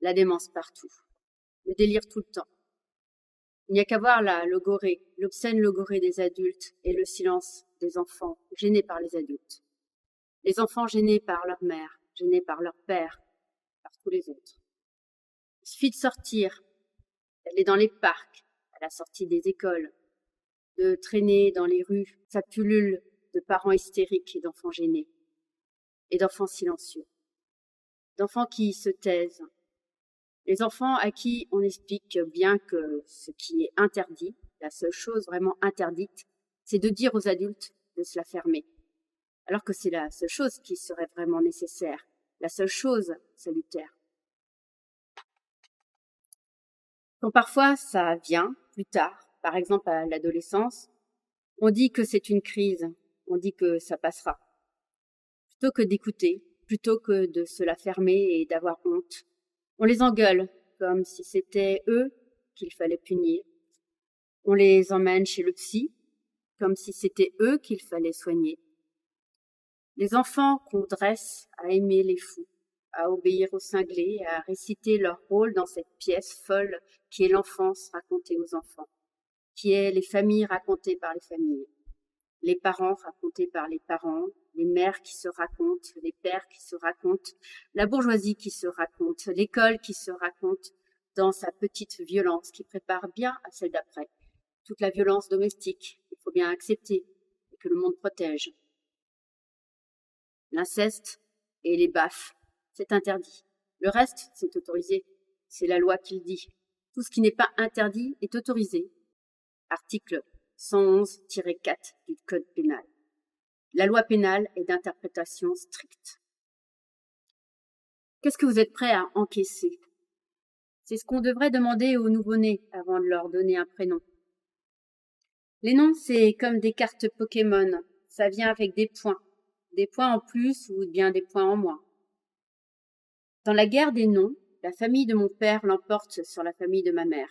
la démence partout, le délire tout le temps. Il n'y a qu'à voir la logorrhée, l'obscène logorrhée des adultes et le silence des enfants gênés par les adultes. Les enfants gênés par leur mère, gênés par leur père, par tous les autres. Il suffit de sortir, d'aller dans les parcs, à la sortie des écoles, de traîner dans les rues, sa pullule de parents hystériques et d'enfants gênés, et d'enfants silencieux, d'enfants qui se taisent, les enfants à qui on explique bien que ce qui est interdit, la seule chose vraiment interdite, c'est de dire aux adultes de se la fermer, alors que c'est la seule chose qui serait vraiment nécessaire, la seule chose salutaire. Quand parfois ça vient, plus tard, par exemple à l'adolescence, on dit que c'est une crise, on dit que ça passera. Plutôt que d'écouter, plutôt que de se la fermer et d'avoir honte, on les engueule, comme si c'était eux qu'il fallait punir. On les emmène chez le psy, comme si c'était eux qu'il fallait soigner. Les enfants qu'on dresse à aimer les fous, à obéir aux cinglés, à réciter leur rôle dans cette pièce folle qui est l'enfance racontée aux enfants, qui est les familles racontées par les familles, les parents racontés par les parents, les mères qui se racontent, les pères qui se racontent, la bourgeoisie qui se raconte, l'école qui se raconte dans sa petite violence qui prépare bien à celle d'après. Toute la violence domestique, il faut bien accepter et que le monde protège. L'inceste et les baffes, c'est interdit. Le reste, c'est autorisé. C'est la loi qui le dit. Tout ce qui n'est pas interdit est autorisé. Article 111-4 du Code pénal. La loi pénale est d'interprétation stricte. Qu'est-ce que vous êtes prêt à encaisser? C'est ce qu'on devrait demander aux nouveau-nés avant de leur donner un prénom. Les noms, c'est comme des cartes Pokémon. Ça vient avec des points en plus ou bien des points en moins. Dans la guerre des noms, la famille de mon père l'emporte sur la famille de ma mère.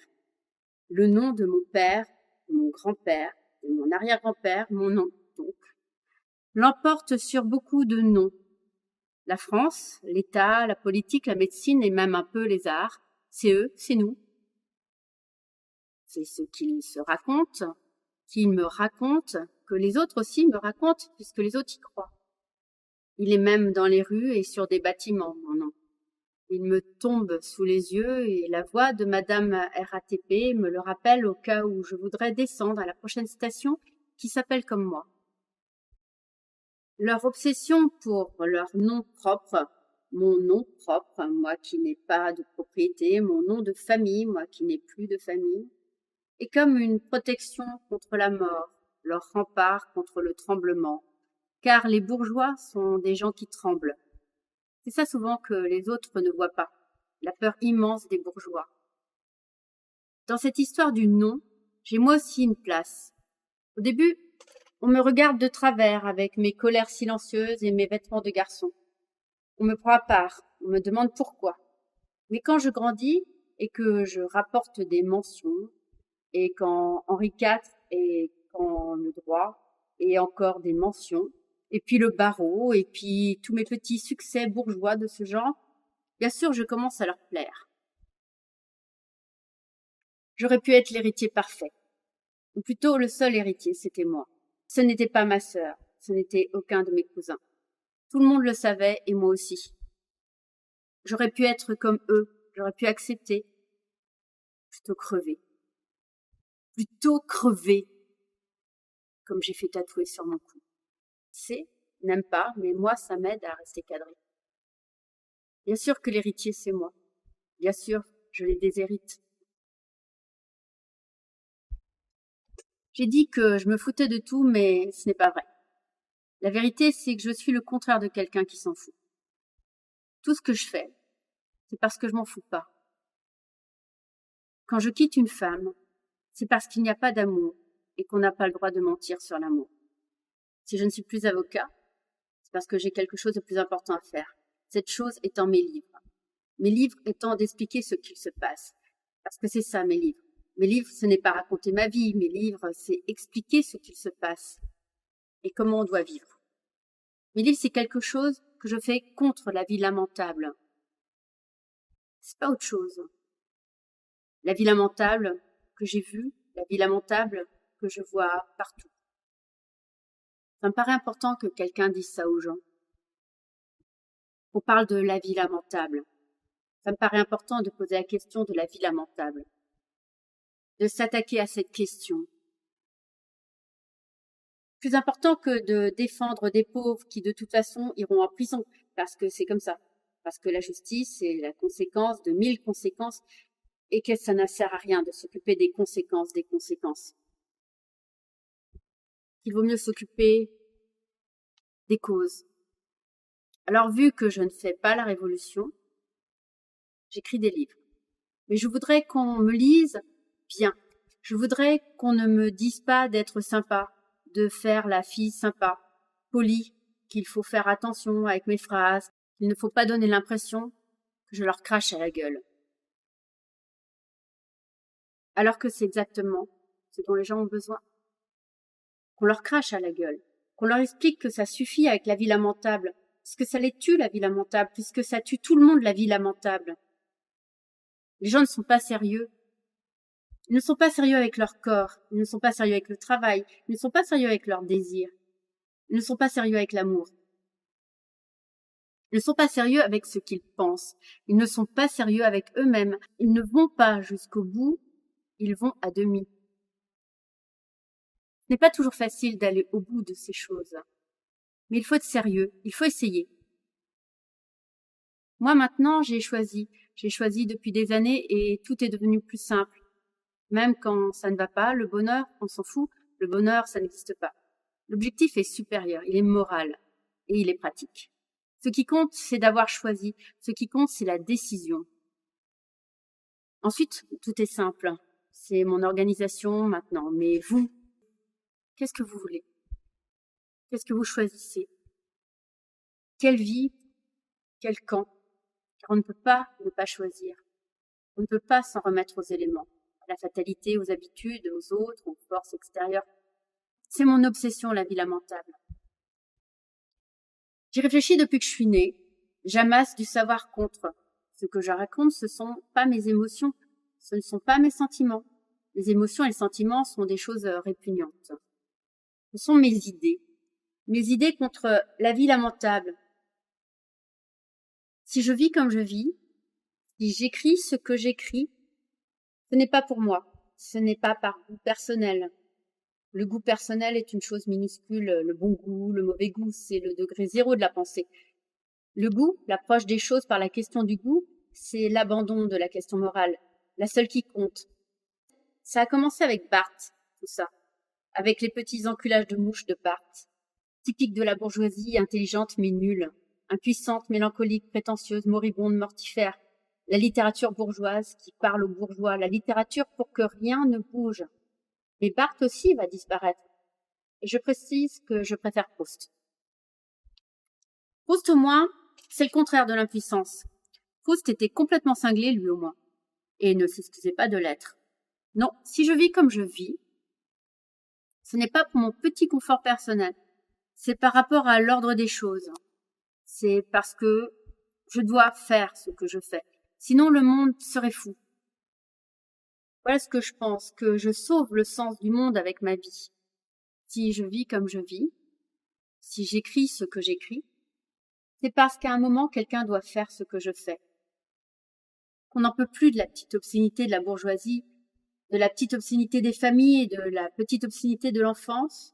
Le nom de mon père, de mon grand-père, de mon arrière-grand-père, mon nom, donc, l'emporte sur beaucoup de noms. La France, l'État, la politique, la médecine et même un peu les arts, c'est eux, c'est nous. C'est ce qu'ils se racontent, qu'ils me racontent, que les autres aussi me racontent, puisque les autres y croient. Il est même dans les rues et sur des bâtiments, mon nom. Il me tombe sous les yeux et la voix de Madame RATP me le rappelle au cas où je voudrais descendre à la prochaine station qui s'appelle comme moi. Leur obsession pour leur nom propre, mon nom propre, moi qui n'ai pas de propriété, mon nom de famille, moi qui n'ai plus de famille, est comme une protection contre la mort, leur rempart contre le tremblement, car les bourgeois sont des gens qui tremblent. C'est ça souvent que les autres ne voient pas, la peur immense des bourgeois. Dans cette histoire du nom, j'ai moi aussi une place. Au début, on me regarde de travers avec mes colères silencieuses et mes vêtements de garçon. On me prend à part, on me demande pourquoi. Mais quand je grandis et que je rapporte des mentions, et quand Henri IV et quand le droit, et encore des mentions, et puis le barreau, et puis tous mes petits succès bourgeois de ce genre, bien sûr, je commence à leur plaire. J'aurais pu être l'héritier parfait. Ou plutôt le seul héritier, c'était moi. Ce n'était pas ma sœur, ce n'était aucun de mes cousins. Tout le monde le savait, et moi aussi. J'aurais pu être comme eux, j'aurais pu accepter. Plutôt crever. Plutôt crever, comme j'ai fait tatouer sur mon cou. N'aime pas, mais moi, ça m'aide à rester cadré. Bien sûr que l'héritier, c'est moi. Bien sûr, je les déshérite. J'ai dit que je me foutais de tout, mais ce n'est pas vrai. La vérité, c'est que je suis le contraire de quelqu'un qui s'en fout. Tout ce que je fais, c'est parce que je m'en fous pas. Quand je quitte une femme, c'est parce qu'il n'y a pas d'amour et qu'on n'a pas le droit de mentir sur l'amour. Si je ne suis plus avocat, c'est parce que j'ai quelque chose de plus important à faire. Cette chose étant mes livres. Mes livres étant d'expliquer ce qu'il se passe. Parce que c'est ça, mes livres. Mes livres, ce n'est pas raconter ma vie. Mes livres, c'est expliquer ce qu'il se passe et comment on doit vivre. Mes livres, c'est quelque chose que je fais contre la vie lamentable. C'est pas autre chose. La vie lamentable que j'ai vue, la vie lamentable que je vois partout. Ça me paraît important que quelqu'un dise ça aux gens. On parle de la vie lamentable. Ça me paraît important de poser la question de la vie lamentable. De s'attaquer à cette question. Plus important que de défendre des pauvres qui de toute façon iront en prison, parce que c'est comme ça. Parce que la justice, c'est la conséquence de 1000 conséquences, et que ça ne sert à rien de s'occuper des conséquences des conséquences. Il vaut mieux s'occuper des causes. Alors, vu que je ne fais pas la révolution, j'écris des livres. Mais je voudrais qu'on me lise bien. Je voudrais qu'on ne me dise pas d'être sympa, de faire la fille sympa, polie, qu'il faut faire attention avec mes phrases, qu'il ne faut pas donner l'impression que je leur crache à la gueule. Alors que c'est exactement ce dont les gens ont besoin. Qu'on leur crache à la gueule, qu'on leur explique que ça suffit avec la vie lamentable, puisque ça les tue la vie lamentable, puisque ça tue tout le monde la vie lamentable. Les gens ne sont pas sérieux. Ils ne sont pas sérieux avec leur corps, ils ne sont pas sérieux avec le travail, ils ne sont pas sérieux avec leurs désirs, ils ne sont pas sérieux avec l'amour. Ils ne sont pas sérieux avec ce qu'ils pensent, ils ne sont pas sérieux avec eux-mêmes, ils ne vont pas jusqu'au bout, ils vont à demi. Ce n'est pas toujours facile d'aller au bout de ces choses, mais il faut être sérieux, il faut essayer. Moi maintenant, j'ai choisi depuis des années et tout est devenu plus simple. Même quand ça ne va pas, le bonheur, on s'en fout, le bonheur, ça n'existe pas. L'objectif est supérieur, il est moral et il est pratique. Ce qui compte, c'est d'avoir choisi, ce qui compte, c'est la décision. Ensuite, tout est simple, c'est mon organisation maintenant, mais vous, qu'est-ce que vous voulez? Qu'est-ce que vous choisissez? Quelle vie? Quel camp? Car on ne peut pas ne pas choisir. On ne peut pas s'en remettre aux éléments, à la fatalité, aux habitudes, aux autres, aux forces extérieures. C'est mon obsession, la vie lamentable. J'y réfléchis depuis que je suis née. J'amasse du savoir contre. Ce que je raconte, ce sont pas mes émotions, ce ne sont pas mes sentiments. Les émotions et les sentiments sont des choses répugnantes. Ce sont mes idées contre la vie lamentable. Si je vis comme je vis, si j'écris ce que j'écris, ce n'est pas pour moi, ce n'est pas par goût personnel. Le goût personnel est une chose minuscule, le bon goût, le mauvais goût, c'est le degré zéro de la pensée. Le goût, l'approche des choses par la question du goût, c'est l'abandon de la question morale, la seule qui compte. Ça a commencé avec Barthes, tout ça, avec les petits enculages de mouches de Barthes, typique de la bourgeoisie intelligente mais nulle, impuissante, mélancolique, prétentieuse, moribonde, mortifère, la littérature bourgeoise qui parle aux bourgeois, la littérature pour que rien ne bouge. Mais Barthes aussi va disparaître. Et je précise que je préfère Proust. Proust, au moins, c'est le contraire de l'impuissance. Proust était complètement cinglé, lui au moins, et ne s'excusait pas de l'être. Non, si je vis comme je vis, ce n'est pas pour mon petit confort personnel, c'est par rapport à l'ordre des choses. C'est parce que je dois faire ce que je fais, sinon le monde serait fou. Voilà ce que je pense, que je sauve le sens du monde avec ma vie. Si je vis comme je vis, si j'écris ce que j'écris, c'est parce qu'à un moment, quelqu'un doit faire ce que je fais. Qu'on n'en peut plus de la petite obscénité de la bourgeoisie, de la petite obscénité des familles et de la petite obscénité de l'enfance,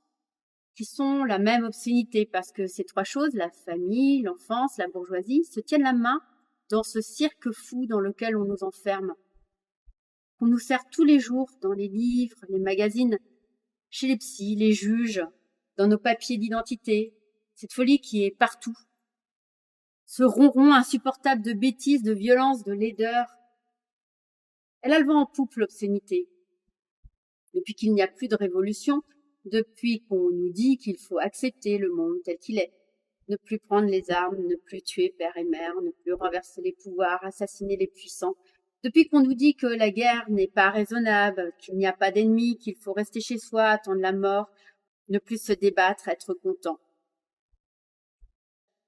qui sont la même obscénité, parce que ces trois choses, la famille, l'enfance, la bourgeoisie, se tiennent la main dans ce cirque fou dans lequel on nous enferme. On nous sert tous les jours dans les livres, les magazines, chez les psys, les juges, dans nos papiers d'identité, cette folie qui est partout. Ce ronron insupportable de bêtises, de violence, de laideur. Elle a le vent en poupe, l'obscénité. Depuis qu'il n'y a plus de révolution, depuis qu'on nous dit qu'il faut accepter le monde tel qu'il est, ne plus prendre les armes, ne plus tuer père et mère, ne plus renverser les pouvoirs, assassiner les puissants, depuis qu'on nous dit que la guerre n'est pas raisonnable, qu'il n'y a pas d'ennemis, qu'il faut rester chez soi, attendre la mort, ne plus se débattre, être content.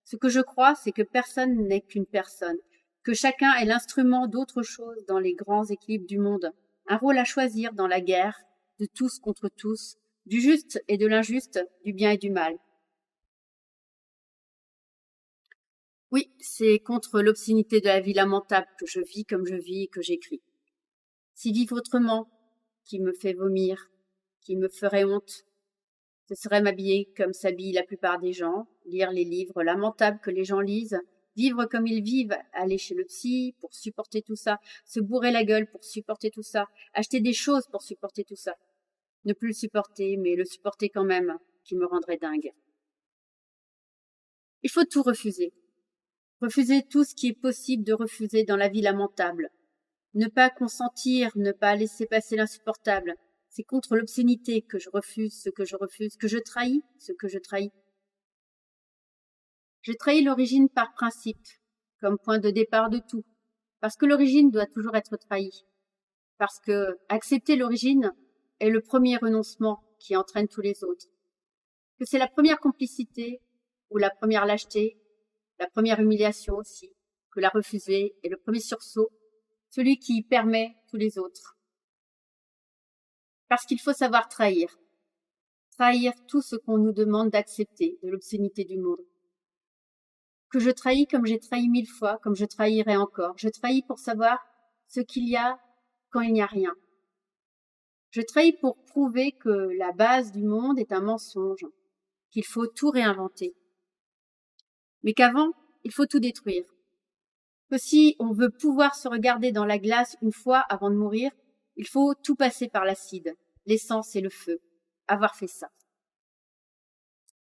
Ce que je crois, c'est que personne n'est qu'une personne, que chacun est l'instrument d'autre chose dans les grands équilibres du monde, un rôle à choisir dans la guerre, de tous contre tous, du juste et de l'injuste, du bien et du mal. Oui, c'est contre l'obscénité de la vie lamentable que je vis comme je vis et que j'écris. Si vivre autrement, qui me fait vomir, qui me ferait honte, ce serait m'habiller comme s'habillent la plupart des gens, lire les livres lamentables que les gens lisent, vivre comme ils vivent, aller chez le psy pour supporter tout ça, se bourrer la gueule pour supporter tout ça, acheter des choses pour supporter tout ça. Ne plus le supporter, mais le supporter quand même, qui me rendrait dingue. Il faut tout refuser. Refuser tout ce qui est possible de refuser dans la vie lamentable. Ne pas consentir, ne pas laisser passer l'insupportable. C'est contre l'obscénité que je refuse ce que je refuse, que je trahis ce que je trahis. Je trahis l'origine par principe, comme point de départ de tout, parce que l'origine doit toujours être trahie, parce que accepter l'origine est le premier renoncement qui entraîne tous les autres, que c'est la première complicité ou la première lâcheté, la première humiliation aussi, que la refuser est le premier sursaut, celui qui permet tous les autres. Parce qu'il faut savoir trahir tout ce qu'on nous demande d'accepter de l'obscénité du monde. Que je trahis comme j'ai trahi 1000 fois, comme je trahirai encore. Je trahis pour savoir ce qu'il y a quand il n'y a rien. Je trahis pour prouver que la base du monde est un mensonge, qu'il faut tout réinventer. Mais qu'avant, il faut tout détruire. Que si on veut pouvoir se regarder dans la glace une fois avant de mourir, il faut tout passer par l'acide, l'essence et le feu. Avoir fait ça.